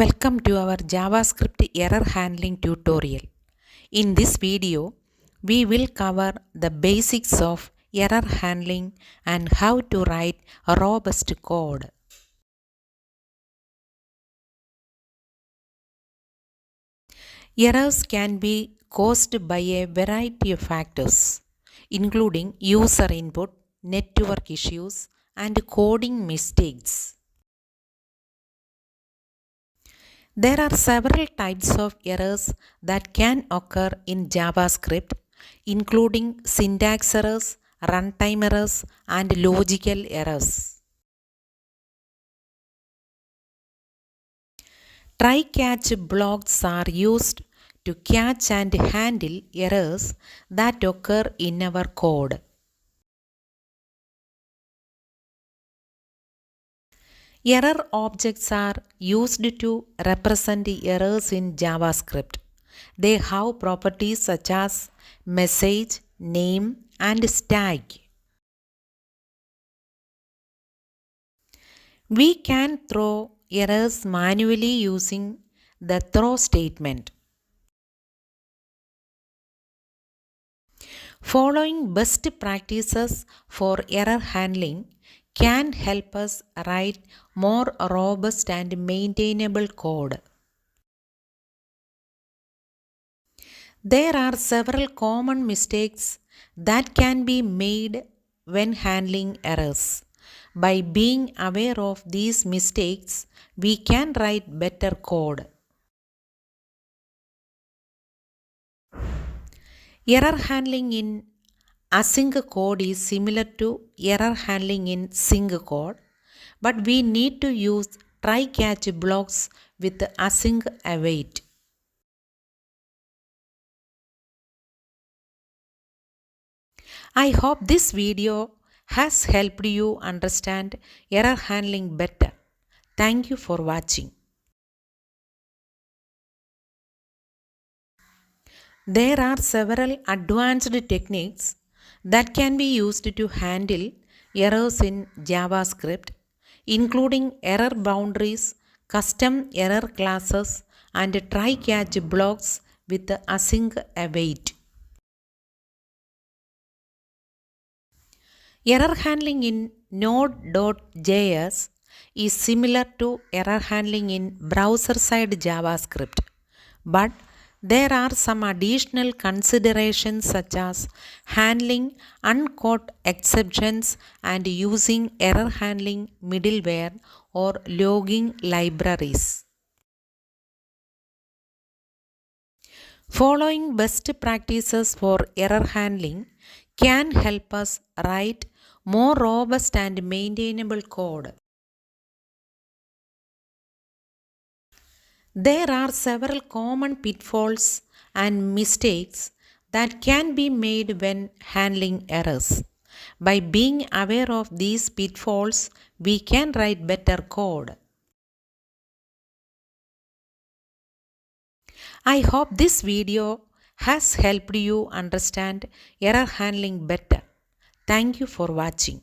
Welcome to our JavaScript error handling tutorial. In this video, we will cover the basics of error handling and how to write a robust code. Errors can be caused by a variety of factors, including user input, network issues, and coding mistakes. There are several types of errors that can occur in JavaScript, including syntax errors, runtime errors, and logical errors. Try-catch blocks are used to catch and handle errors that occur in our code. Error objects are used to represent errors in JavaScript. They have properties such as message, name, and tag. We can throw errors manually using the throw statement. Following best practices for error handling can help us write more robust and maintainable code. There are several common mistakes that can be made when handling errors. By being aware of these mistakes, we can write better code. Error handling in async code is similar to error handling in sync code, but we need to use try-catch blocks with async await. I hope this video has helped you understand error handling better. Thank you for watching. There are several advanced techniques that can be used to handle errors in JavaScript, including error boundaries, custom error classes, and try-catch blocks with async await. Error handling in Node.js is similar to error handling in browser-side JavaScript, but there are some additional considerations such as handling uncaught exceptions and using error handling middleware or logging libraries. Following best practices for error handling can help us write more robust and maintainable code. There are several common pitfalls and mistakes that can be made when handling errors. By being aware of these pitfalls, we can write better code. I hope this video has helped you understand error handling better. Thank you for watching.